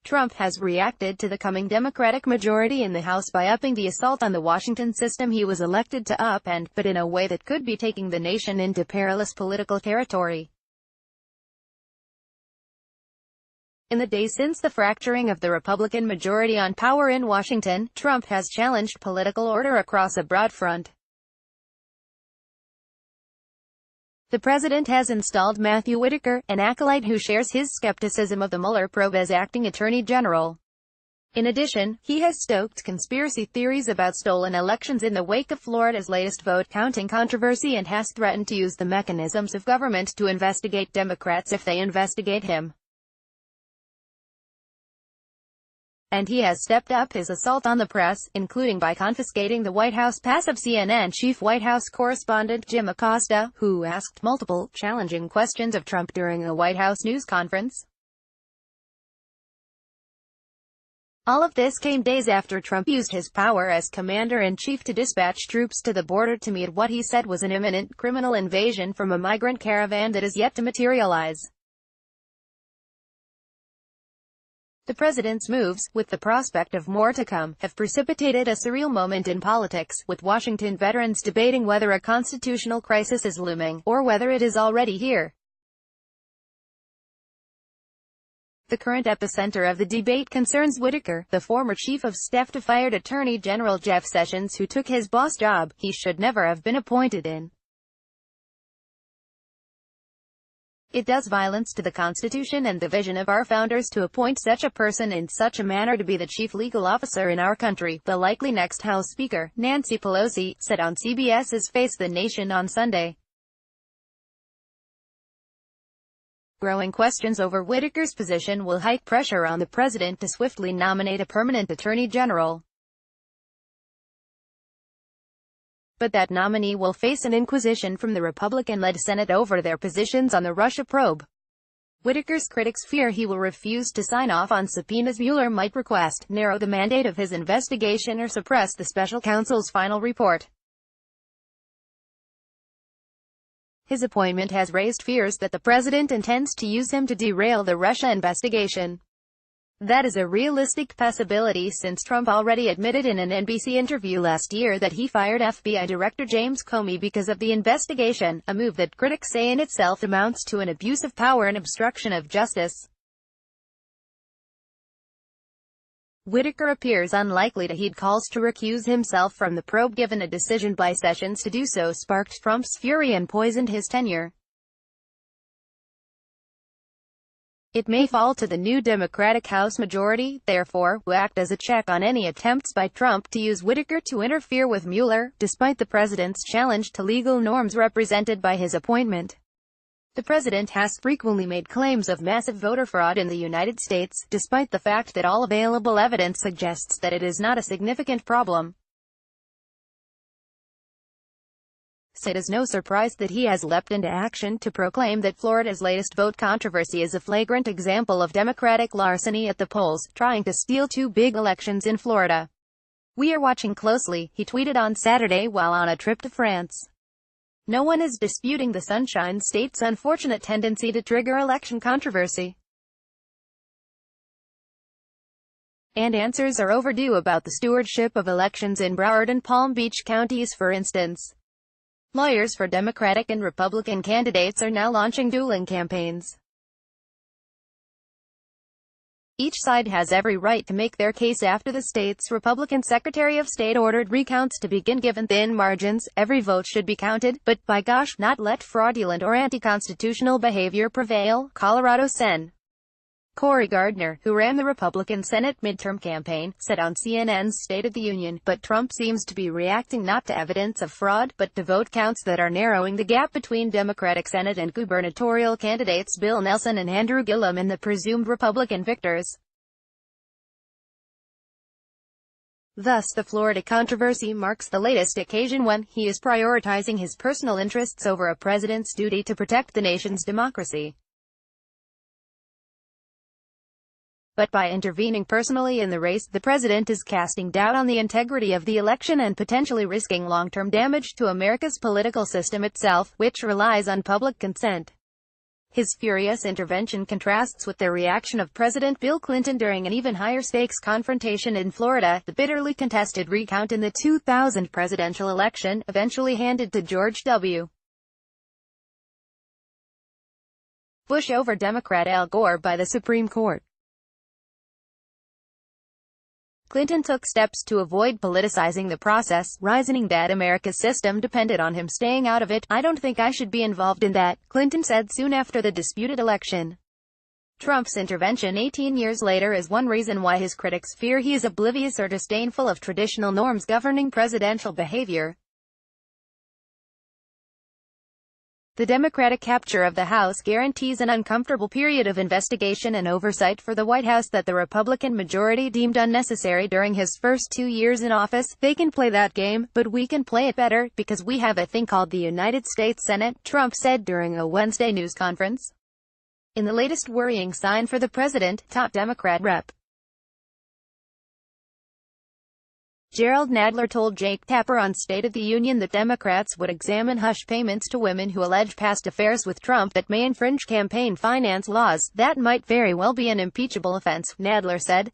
Trump has reacted to the coming Democratic majority in the House by upping the assault on the Washington system he was elected to upend, but in a way that could be taking the nation into perilous political territory. In the days since the fracturing of the Republican majority on power in Washington, Trump has challenged political order across a broad front. The president has installed Matthew Whitaker, an acolyte who shares his skepticism of the Mueller probe, as acting attorney general. In addition, he has stoked conspiracy theories about stolen elections in the wake of Florida's latest vote-counting controversy and has threatened to use the mechanisms of government to investigate Democrats if they investigate him. And he has stepped up his assault on the press, including by confiscating the White House pass of CNN chief White House correspondent Jim Acosta, who asked multiple, challenging questions of Trump during a White House news conference. All of this came days after Trump used his power as commander-in-chief to dispatch troops to the border to meet what he said was an imminent criminal invasion from a migrant caravan that is yet to materialize. The president's moves, with the prospect of more to come, have precipitated a surreal moment in politics, with Washington veterans debating whether a constitutional crisis is looming, or whether it is already here. The current epicenter of the debate concerns Whitaker, the former chief of staff to fired Attorney General Jeff Sessions, who took his boss' job he should never have been appointed in. It does violence to the Constitution and the vision of our founders to appoint such a person in such a manner to be the chief legal officer in our country, the likely next House Speaker, Nancy Pelosi, said on CBS's Face the Nation on Sunday. Growing questions over Whitaker's position will hike pressure on the president to swiftly nominate a permanent attorney general. But that nominee will face an inquisition from the Republican-led Senate over their positions on the Russia probe. Whitaker's critics fear he will refuse to sign off on subpoenas Mueller might request, narrow the mandate of his investigation, or suppress the special counsel's final report. His appointment has raised fears that the president intends to use him to derail the Russia investigation. That is a realistic possibility, since Trump already admitted in an NBC interview last year that he fired FBI Director James Comey because of the investigation, a move that critics say in itself amounts to an abuse of power and obstruction of justice. Whitaker appears unlikely to heed calls to recuse himself from the probe, given a decision by Sessions to do so sparked Trump's fury and poisoned his tenure. It may fall to the new Democratic House majority, therefore, who act as a check on any attempts by Trump to use Whitaker to interfere with Mueller, despite the president's challenge to legal norms represented by his appointment. The president has frequently made claims of massive voter fraud in the United States, despite the fact that all available evidence suggests that it is not a significant problem. It is no surprise that he has leapt into action to proclaim that Florida's latest vote controversy is a flagrant example of Democratic larceny at the polls, trying to steal two big elections in Florida. "We are watching closely," he tweeted on Saturday while on a trip to France. "No one is disputing the Sunshine State's unfortunate tendency to trigger election controversy. And answers are overdue about the stewardship of elections in Broward and Palm Beach counties, for instance." Lawyers for Democratic and Republican candidates are now launching dueling campaigns. Each side has every right to make their case after the state's Republican Secretary of State ordered recounts to begin. Given thin margins, every vote should be counted, but, by gosh, not let fraudulent or anti-constitutional behavior prevail, Colorado Sen. Cory Gardner, who ran the Republican Senate midterm campaign, said on CNN's State of the Union, but Trump seems to be reacting not to evidence of fraud, but to vote counts that are narrowing the gap between Democratic Senate and gubernatorial candidates Bill Nelson and Andrew Gillum and the presumed Republican victors. Thus, the Florida controversy marks the latest occasion when he is prioritizing his personal interests over a president's duty to protect the nation's democracy. But by intervening personally in the race, the president is casting doubt on the integrity of the election and potentially risking long-term damage to America's political system itself, which relies on public consent. His furious intervention contrasts with the reaction of President Bill Clinton during an even higher-stakes confrontation in Florida. The bitterly contested recount in the 2000 presidential election, eventually handed to George W. Bush over Democrat Al Gore by the Supreme Court. Clinton took steps to avoid politicizing the process, reasoning that America's system depended on him staying out of it. "I don't think I should be involved in that," Clinton said soon after the disputed election. Trump's intervention 18 years later is one reason why his critics fear he is oblivious or disdainful of traditional norms governing presidential behavior. The Democratic capture of the House guarantees an uncomfortable period of investigation and oversight for the White House that the Republican majority deemed unnecessary during his first 2 years in office. "They can play that game, but we can play it better, because we have a thing called the United States Senate," Trump said during a Wednesday news conference. In the latest worrying sign for the president, top Democrat Rep. Gerald Nadler told Jake Tapper on State of the Union that Democrats would examine hush payments to women who allege past affairs with Trump that may infringe campaign finance laws. "That might very well be an impeachable offense," Nadler said.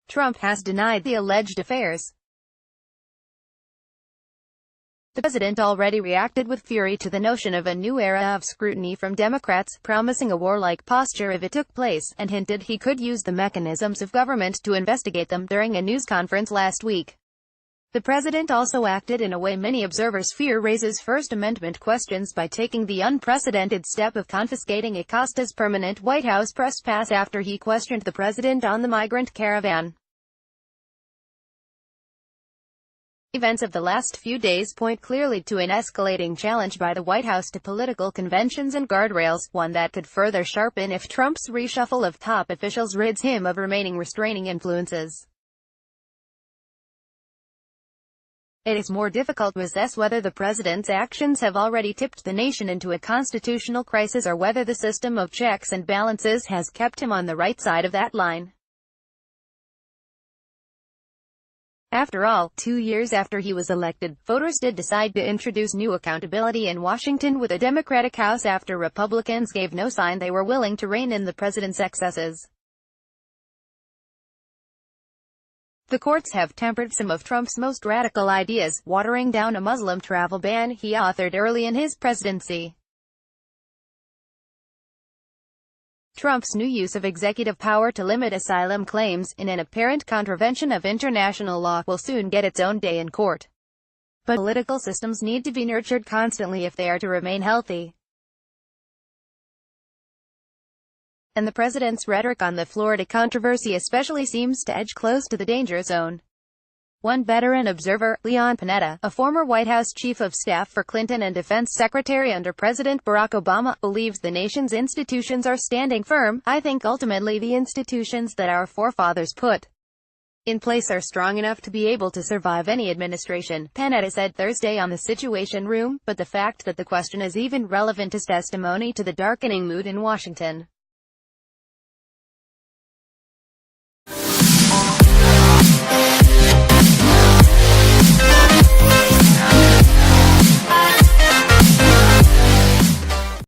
Trump has denied the alleged affairs. The president already reacted with fury to the notion of a new era of scrutiny from Democrats, promising a warlike posture if it took place, and hinted he could use the mechanisms of government to investigate them during a news conference last week. The president also acted in a way many observers fear raises First Amendment questions by taking the unprecedented step of confiscating Acosta's permanent White House press pass after he questioned the president on the migrant caravan. Events of the last few days point clearly to an escalating challenge by the White House to political conventions and guardrails, one that could further sharpen if Trump's reshuffle of top officials rids him of remaining restraining influences. It is more difficult to assess whether the president's actions have already tipped the nation into a constitutional crisis or whether the system of checks and balances has kept him on the right side of that line. After all, 2 years after he was elected, voters did decide to introduce new accountability in Washington with a Democratic House after Republicans gave no sign they were willing to rein in the president's excesses. The courts have tempered some of Trump's most radical ideas, watering down a Muslim travel ban he authored early in his presidency. Trump's new use of executive power to limit asylum claims, in an apparent contravention of international law, will soon get its own day in court. But political systems need to be nurtured constantly if they are to remain healthy. And the president's rhetoric on the Florida controversy especially seems to edge close to the danger zone. One veteran observer, Leon Panetta, a former White House chief of staff for Clinton and defense secretary under President Barack Obama, believes the nation's institutions are standing firm. "I think ultimately the institutions that our forefathers put in place are strong enough to be able to survive any administration," Panetta said Thursday on the Situation Room, but the fact that the question is even relevant is testimony to the darkening mood in Washington.